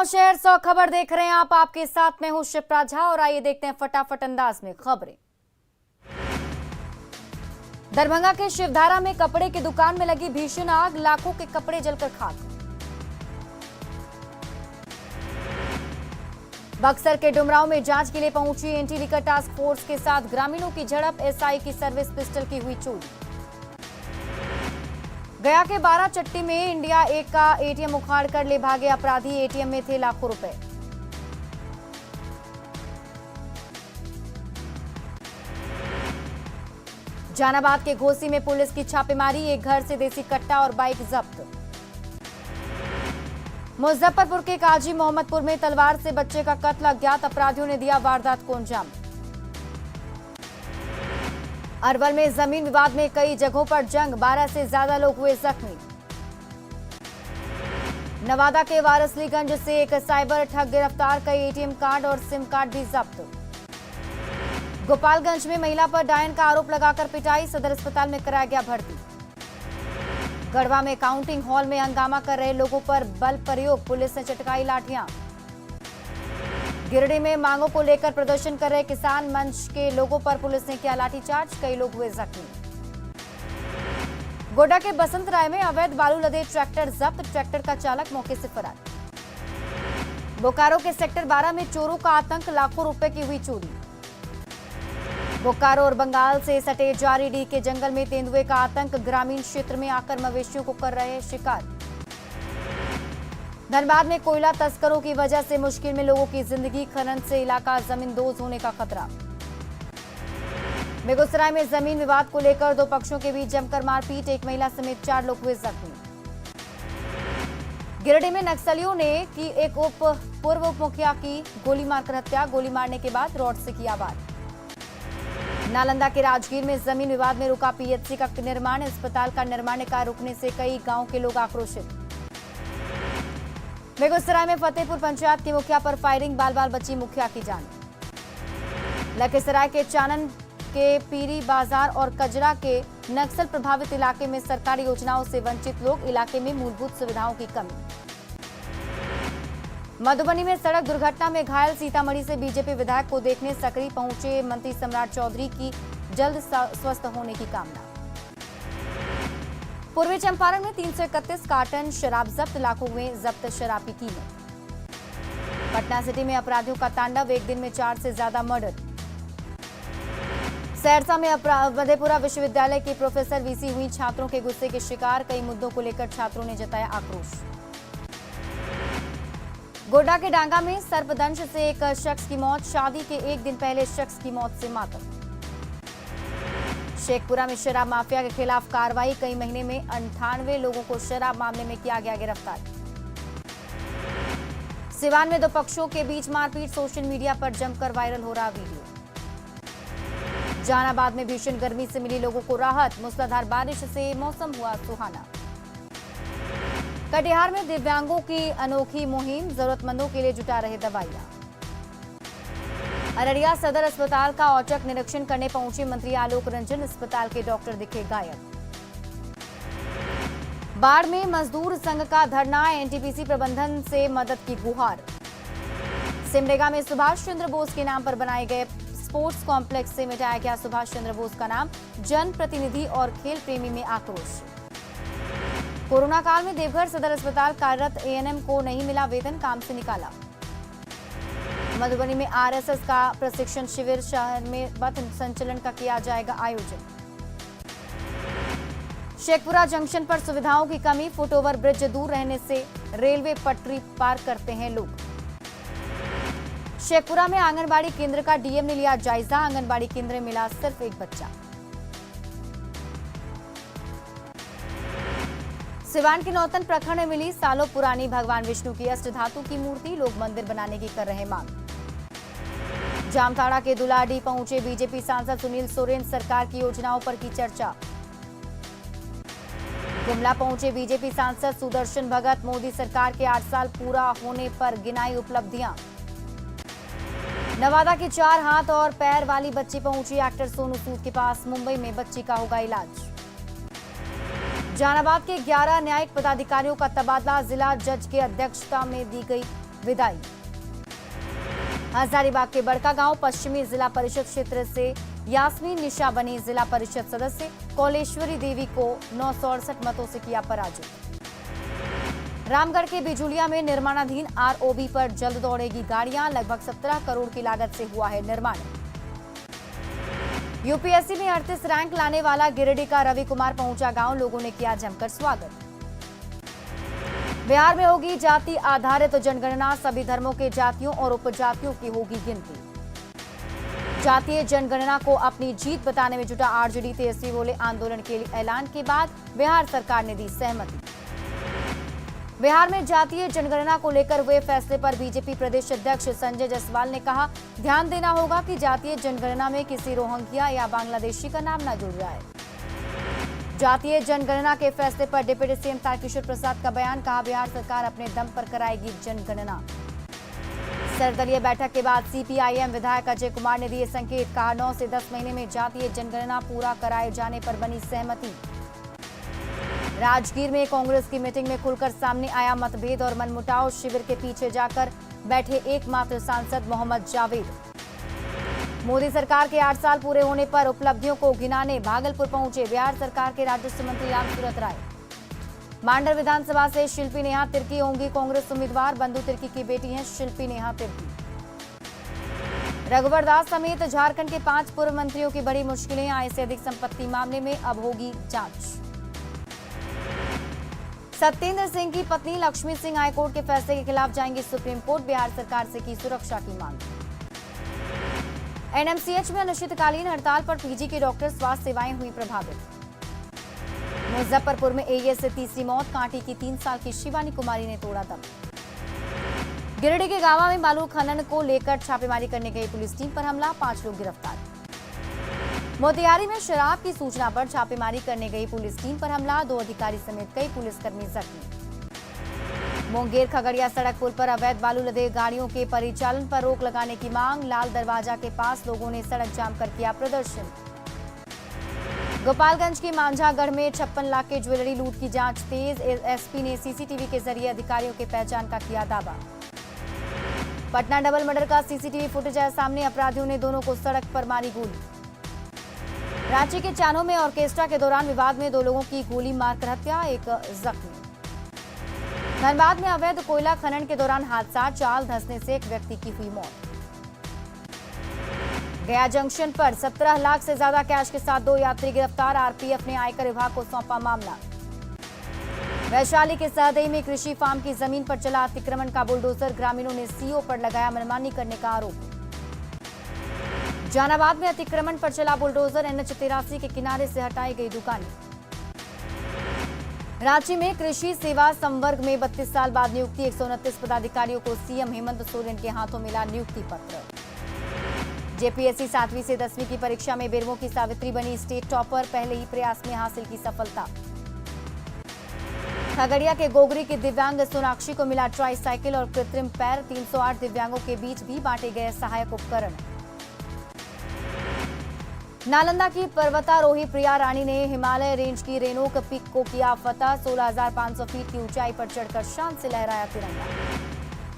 गांव शहर 100 खबर देख रहे हैं आप। आपके साथ में हूं शिप्रा झा और आइए देखते हैं फटाफट अंदाज में खबरें। दरभंगा के शिवधारा में कपड़े की दुकान में लगी भीषण आग, लाखों के कपड़े जलकर खाक। बक्सर के डुमरांव में जांच के लिए पहुंची एंटी लिकर टास्क फोर्स के साथ ग्रामीणों की झड़प, एसआई की सर्विस पिस्टल की हुई चोरी। गया के 12 चट्टी में इंडिया 1 का एटीएम उखाड़ कर ले भागे अपराधी, एटीएम में थे लाखों रुपए। जहानाबाद के घोसी में पुलिस की छापेमारी, एक घर से देसी कट्टा और बाइक जब्त। मुजफ्फरपुर के काजी मोहम्मदपुर में तलवार से बच्चे का कत्ल, अज्ञात अपराधियों ने दिया वारदात को अंजाम। अरवल में जमीन विवाद में कई जगहों पर जंग, 12 से ज्यादा लोग हुए जख्मी। नवादा के वारसलीगंज से एक साइबर ठग गिरफ्तार, कई एटीएम कार्ड और सिम कार्ड भी जब्त। गोपालगंज में महिला पर डायन का आरोप लगाकर पिटाई, सदर अस्पताल में कराया गया भर्ती। गढ़वा में काउंटिंग हॉल में हंगामा कर रहे लोगों पर बल प्रयोग, पुलिस ने चटकाई लाठियां। गिरिडीह में मांगों को लेकर प्रदर्शन कर रहे किसान मंच के लोगों पर पुलिस ने किया लाठीचार्ज, कई लोग हुए जख्मी। गोड्डा के बसंत राय में अवैध बालू लदे ट्रैक्टर जब्त, ट्रैक्टर का चालक मौके से फरार। बोकारो के सेक्टर 12 में चोरों का आतंक, लाखों रुपए की हुई चोरी। बोकारो और बंगाल से सटे जारीडीह के जंगल में तेंदुए का आतंक, ग्रामीण क्षेत्र में आकर मवेशियों को कर रहे शिकार। धनबाद में कोयला तस्करों की वजह से मुश्किल में लोगों की जिंदगी, खनन से इलाका जमींदोज होने का खतरा। बेगूसराय में जमीन विवाद को लेकर दो पक्षों के बीच जमकर मारपीट, एक महिला समेत 4 लोग हुए जख्मी। गिरिडीह में नक्सलियों ने की एक पूर्व उप मुखिया की गोली मारकर हत्या, गोली मारने के बाद रॉड से किया वार। नालंदा के राजगीर में जमीन विवाद में रुका पीएचसी का निर्माण, अस्पताल का निर्माण कार्य रुकने से कई गांव के लोग आक्रोशित। बेगूसराय में फतेहपुर पंचायत की मुखिया पर फायरिंग, बाल बाल बची मुखिया की जान। लखीसराय के चानन के पीरी बाजार और कजरा के नक्सल प्रभावित इलाके में सरकारी योजनाओं से वंचित लोग, इलाके में मूलभूत सुविधाओं की कमी। मधुबनी में सड़क दुर्घटना में घायल, सीतामढ़ी से बीजेपी विधायक को देखने सकरी पहुंचे मंत्री सम्राट चौधरी की जल्द स्वस्थ होने की कामना। पूर्वी चंपारण में 331 कार्टन शराब जब्त, लाखों में जब्त शराब की कीमत। पटना सिटी में अपराधियों का तांडव, एक दिन में 4 से ज्यादा मर्डर। सहरसा में मधेपुरा विश्वविद्यालय की प्रोफेसर वीसी हुई छात्रों के गुस्से के शिकार, कई मुद्दों को लेकर छात्रों ने जताया आक्रोश। गोड्डा के डांगा में सर्पदंश से एक शख्स की मौत, शादी के एक दिन पहले शख्स की मौत से मातम। शेखपुरा में शराब माफिया के खिलाफ कार्रवाई, कई महीने में 98 लोगों को शराब मामले में किया गया गिरफ्तार। सिवान में दो पक्षों के बीच मारपीट, सोशल मीडिया पर जमकर वायरल हो रहा वीडियो। जहानाबाद में भीषण गर्मी से मिली लोगों को राहत, मूसलाधार बारिश से मौसम हुआ सुहाना। कटिहार में दिव्यांगों की अनोखी मुहिम, जरूरतमंदों के लिए जुटा रहे दवाइयां। अररिया सदर अस्पताल का औचक निरीक्षण करने पहुंचे मंत्री आलोक रंजन, अस्पताल के डॉक्टर दिखे गायब। बाढ़ में मजदूर संघ का धरना, एनटीपीसी प्रबंधन से मदद की गुहार। सिमडेगा में सुभाष चंद्र बोस के नाम पर बनाए गए स्पोर्ट्स कॉम्प्लेक्स से मिटाया गया सुभाष चंद्र बोस का नाम, जन प्रतिनिधि और खेल प्रेमी में आक्रोश। कोरोना काल में देवघर सदर अस्पताल कार्यरत एएनएम को नहीं मिला वेतन, काम से निकाला। मधुबनी में आरएसएस का प्रशिक्षण शिविर, शहर में पथ संचलन का किया जाएगा आयोजन। शेखपुरा जंक्शन पर सुविधाओं की कमी, फुटओवर ब्रिज दूर रहने से रेलवे पटरी पार करते हैं लोग। शेखपुरा में आंगनबाड़ी केंद्र का डीएम ने लिया जायजा, आंगनबाड़ी केंद्र में मिला सिर्फ एक बच्चा। सिवान के नौतन प्रखंड में मिली सालों पुरानी भगवान विष्णु की अष्ट धातु की मूर्ति, लोग मंदिर बनाने की कर रहे मांग। जामताड़ा के दुलाडी पहुंचे बीजेपी सांसद सुनील सोरेन, सरकार की योजनाओं पर की चर्चा। गुमला पहुंचे बीजेपी सांसद सुदर्शन भगत, मोदी सरकार के 8 साल पूरा होने पर गिनाई उपलब्धियां। नवादा की 4 हाथ और पैर वाली बच्ची पहुंची एक्टर सोनू सूद के पास, मुंबई में बच्ची का होगा इलाज। जहानाबाद के 11 न्यायिक पदाधिकारियों का तबादला, जिला जज की अध्यक्षता में दी गई विदाई। हजारीबाग के बड़का गांव पश्चिमी जिला परिषद क्षेत्र से यास्मीन निशा बनी जिला परिषद सदस्य। कौलेश्वरी देवी को 968 मतों से किया पराजित। रामगढ़ के बिजुलिया में निर्माणाधीन आरओबी पर जल्द दौड़ेगी गाड़ियां। लगभग 17 करोड़ की लागत से हुआ है निर्माण। यूपीएससी में 38 रैंक लाने वाला गिरिडीह का रवि कुमार पहुंचा गांव। लोगों ने किया जमकर स्वागत। बिहार में होगी जाति आधारित जनगणना। सभी धर्मों के जातियों और उपजातियों की होगी गिनती। जातीय जनगणना को अपनी जीत बताने में जुटा आरजेडी। तेजस्वी बोले आंदोलन के लिए ऐलान के बाद बिहार सरकार ने दी सहमति। बिहार में जातीय जनगणना को लेकर हुए फैसले पर बीजेपी प्रदेश अध्यक्ष संजय जायसवाल ने कहा, ध्यान देना होगा कि जातीय जनगणना में किसी रोहिंग्या या बांग्लादेशी का नाम न जुड़ जाए। जातीय जनगणना के फैसले पर डिप्टी सीएम तारकिशोर प्रसाद का बयान। कहा, बिहार सरकार अपने दम पर कराएगी जनगणना। सर्वदलीय बैठक के बाद सीपीआईएम विधायक अजय कुमार ने दिए संकेत। कहा, 9 से 10 महीने में जातीय जनगणना पूरा कराए जाने पर बनी सहमति। राजगीर में कांग्रेस की मीटिंग में खुलकर सामने आया मतभेद और मनमुटाव। शिविर के पीछे जाकर बैठे एकमात्र सांसद मोहम्मद जावेद। मोदी सरकार के 8 साल पूरे होने पर उपलब्धियों को गिनाने भागलपुर पहुंचे बिहार सरकार के राजस्व मंत्री रामसूरत राय। मांडर विधानसभा से शिल्पी नेहा तिर्की होंगी कांग्रेस उम्मीदवार। बंधु तिर्की की बेटी हैं शिल्पी नेहा तिर्की। रघुवर दास समेत झारखंड के 5 पूर्व मंत्रियों की बड़ी मुश्किलें। आय से अधिक संपत्ति मामले में अब होगी जांच। सत्येंद्र सिंह की पत्नी लक्ष्मी सिंह हाईकोर्ट के फैसले के खिलाफ जाएंगी सुप्रीम कोर्ट। बिहार सरकार से की सुरक्षा की मांग। एनएमसीएच में अनिश्चितकालीन हड़ताल पर पीजी के डॉक्टर स्वास्थ्य सेवाएं हुई प्रभावित। मुजफ्फरपुर में एईएस से तीसरी मौत। कांटी की 3 साल की शिवानी कुमारी ने तोड़ा दम। गिरिडीह के गांवा में बालू खनन को लेकर छापेमारी करने गई पुलिस टीम पर हमला। 5 लोग गिरफ्तार। मोतिहारी में शराब की सूचना पर छापेमारी करने गई पुलिस टीम पर हमला। 2 अधिकारी समेत कई पुलिसकर्मी जख्मी। मुंगेर खगड़िया सड़क पुल पर अवैध बालू लदे गाड़ियों के परिचालन पर रोक लगाने की मांग। लाल दरवाजा के पास लोगों ने सड़क जाम कर किया प्रदर्शन। गोपालगंज की मांझागढ़ में 56 लाख के ज्वेलरी लूट की जांच तेज। एसपी ने सीसीटीवी के जरिए अधिकारियों के पहचान का किया दावा। पटना डबल मर्डर का सीसीटीवी फुटेज आया सामने। अपराधियों ने दोनों को सड़क पर मारी गोली। रांची के चानो में ऑर्केस्ट्रा के दौरान विवाद में 2 लोगों की गोली मारकर हत्या, एक जख्मी। धनबाद में अवैध कोयला खनन के दौरान हादसा। चाल धंसने से एक व्यक्ति की हुई मौत। गया जंक्शन पर 17 लाख से ज्यादा कैश के साथ 2 यात्री गिरफ्तार। आरपीएफ ने आयकर विभाग को सौंपा मामला। वैशाली के सहदेई में कृषि फार्म की जमीन पर चला अतिक्रमण का बुलडोजर। ग्रामीणों ने सीओ पर लगाया मनमानी करने का आरोप। जहानाबाद में अतिक्रमण पर चला बुलडोजर। एनएच 83 के किनारे से हटाई गई दुकानें। रांची में कृषि सेवा संवर्ग में 32 साल बाद नियुक्ति। 129 पदाधिकारियों को सीएम हेमंत सोरेन के हाथों मिला नियुक्ति पत्र। जेपीएससी 7वीं से 10वीं की परीक्षा में बेरमो की सावित्री बनी स्टेट टॉपर। पहले ही प्रयास में हासिल की सफलता। खगड़िया के गोगरी की दिव्यांग सोनाक्षी को मिला ट्राई साइकिल और कृत्रिम पैर। 308 दिव्यांगों के बीच भी बांटे गए सहायक उपकरण। नालंदा की पर्वतारोही प्रिया रानी ने हिमालय रेंज की रेनोक पीक को किया फतह। 16,500 फीट की ऊंचाई पर चढ़कर शान से लहराया तिरंगा।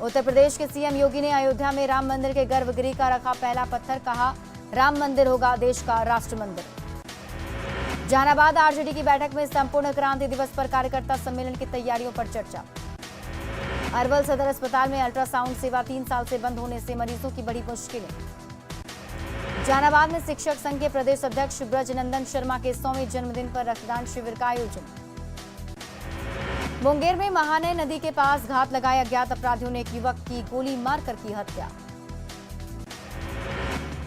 उत्तर प्रदेश के सीएम योगी ने अयोध्या में राम मंदिर के गर्भगृह का रखा पहला पत्थर। कहा, राम मंदिर होगा देश का राष्ट्र मंदिर। जहानाबाद आरजेडी की बैठक में संपूर्ण क्रांति दिवस पर कार्यकर्ता सम्मेलन की तैयारियों पर चर्चा। अरवल सदर अस्पताल में अल्ट्रासाउंड सेवा 3 साल से बंद होने से मरीजों की बड़ी मुश्किलें। जहानाबाद में शिक्षक संघ के प्रदेश अध्यक्ष ब्रजनंदन शर्मा के 100वें जन्मदिन पर रक्तदान शिविर का आयोजन। मुंगेर में महानय नदी के पास घात लगाए अज्ञात अपराधियों ने एक युवक की गोली मारकर की हत्या।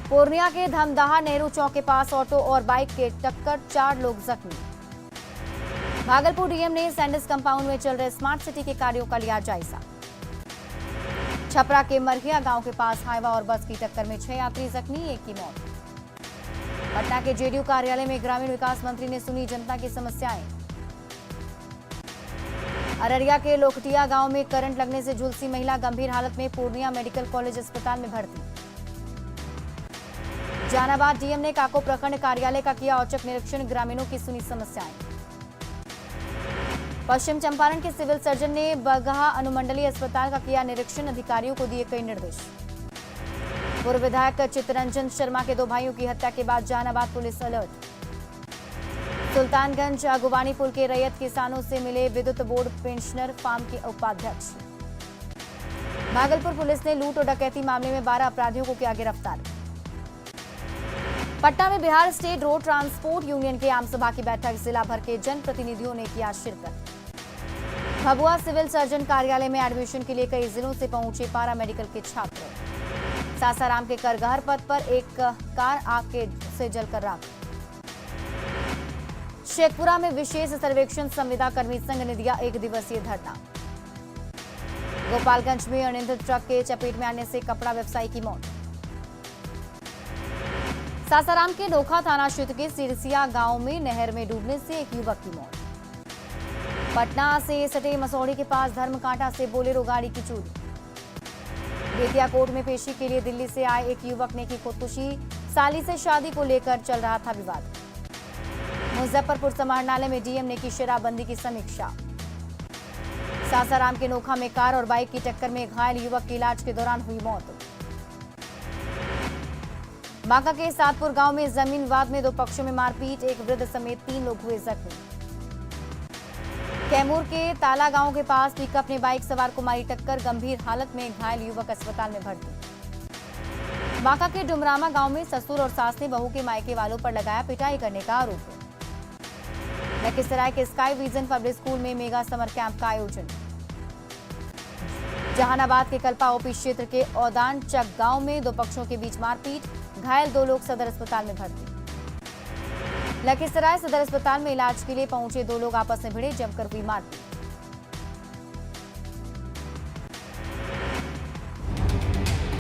पूर्णिया के धमदाहा नेहरू चौक के पास ऑटो और बाइक के टक्कर, 4 लोग जख्मी। भागलपुर डीएम ने सैंडिस कंपाउंड में चल रहे स्मार्ट सिटी के कार्यों का लिया जायजा। छपरा के मरहिया गांव के पास हाईवा और बस की टक्कर में 6 यात्री जख्मी, 1 की मौत। पटना के जेडीयू कार्यालय में ग्रामीण विकास मंत्री ने सुनी जनता की समस्याएं। अररिया के लोखटिया गांव में करंट लगने से झुलसी महिला गंभीर हालत में, पूर्णिया मेडिकल कॉलेज अस्पताल में भर्ती। जहानाबाद डीएम ने काको प्रखंड कार्यालय का किया औचक निरीक्षण, ग्रामीणों की सुनी समस्याएं। पश्चिम चंपारण के सिविल सर्जन ने बगहा अनुमंडलीय अस्पताल का किया निरीक्षण, अधिकारियों को दिए कई निर्देश। पूर्व विधायक चित्तरंजन शर्मा के 2 भाइयों की हत्या के बाद जहानाबाद पुलिस अलर्ट। सुल्तानगंज अगुवानी पुल के रैयत किसानों से मिले विद्युत बोर्ड पेंशनर फार्म के उपाध्यक्ष। भागलपुर पुलिस ने लूट और डकैती मामले में 12 अपराधियों को किया गिरफ्तार। पटना में Bihar state road transport union की आम सभा की बैठक, जिला भर के जनप्रतिनिधियों ने किया शिरकत। भभुआ सिविल सर्जन कार्यालय में एडमिशन के लिए कई जिलों से पहुंचे पैरामेडिकल के छात्र। सासाराम के करगहर पथ पर एक कार आग से जलकर राख। शेखपुरा में विशेष सर्वेक्षण संविदा कर्मी संघ ने दिया 1 दिवसीय धरना। गोपालगंज में अनियंत्रित ट्रक के चपेट में आने से कपड़ा व्यवसायी की मौत। सासाराम के नोखा थाना क्षेत्र के सिरसिया गांव में नहर में डूबने से एक युवक की मौत। पटना से सटे मसौड़ी के पास धर्मकांटा से बोलेरो गाड़ी की चोरी। बेतिया कोर्ट में पेशी के लिए दिल्ली से आए एक युवक ने की खुदकुशी, साली से शादी को लेकर चल रहा था विवाद। मुजफ्फरपुर समाहरणालय में डीएम ने की शराबबंदी की समीक्षा। सासाराम के नोखा में कार और बाइक की टक्कर में घायल युवक की इलाज के दौरान हुई मौत। बांका के सातपुर गांव में जमीन विवाद में 2 पक्षों में मारपीट, एक वृद्ध समेत 3 लोग हुए जख्मी। कैमूर के ताला गांव के पास पिकअप ने बाइक सवार को मारी टक्कर, गंभीर हालत में घायल युवक अस्पताल में भर्ती। बांका के डुमरामा गांव में ससुर और सास ने बहू के मायके वालों पर लगाया पिटाई करने का आरोप। लखीसराय के स्काई विजन पब्लिक स्कूल में मेगा समर कैंप का आयोजन। जहानाबाद के कल्पा ओपी क्षेत्र के औदान चक गांव में 2 पक्षों के बीच मारपीट, घायल 2 लोग सदर अस्पताल में भर्ती। लखीसराय सदर अस्पताल में इलाज के लिए पहुंचे 2 लोग आपस में भिड़े, जमकर हुई मारपीट।